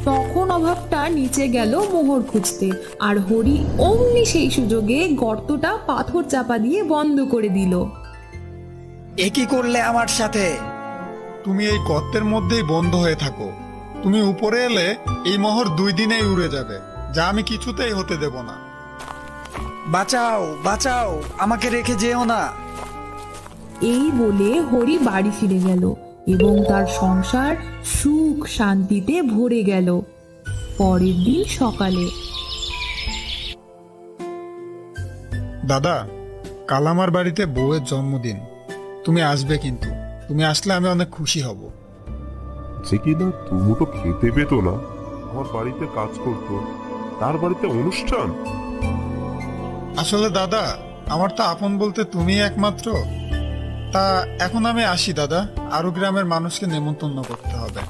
তখন অভাবটা নিচে গেল মোহর খুঁজতে, আর হরি অমনি সেই সুযোগে গর্তটা পাথর চাপা দিয়ে বন্ধ করে দিল। এ কি করলে আমার সাথে? তুমি এই গর্তের মধ্যেই বন্ধ হয়ে থাকো। তুমি উপরে এলে এই মোহর 2 দিনেই উড়ে যাবে, যা আমি কিছুতেই হতে দেব না। বাঁচাও, বাঁচাও, আমাকে রেখে যেও না। এই বলে হরি বাড়ি ফিরে গেল এবং তার সংসার সুখ শান্তিতে ভরে গেল। পরের দিন সকালে, দাদা, কাল আমার বাড়িতে বউয়ের জন্মদিন, তুমি আসবে কিন্তু। তুমি আসলে আমি অনেক খুশি হব। যে কিনা দুমুঠো খেতে পেত না, আমার বাড়িতে কাজ করতো, তার বাড়িতে অনুষ্ঠান। আসলে দাদা, আমার তো আপন বলতে তুমি একমাত্র। তা এখন আমি আসি দাদা, আরো গ্রামের মানুষকে নেমন্তন্ন করতে হবে।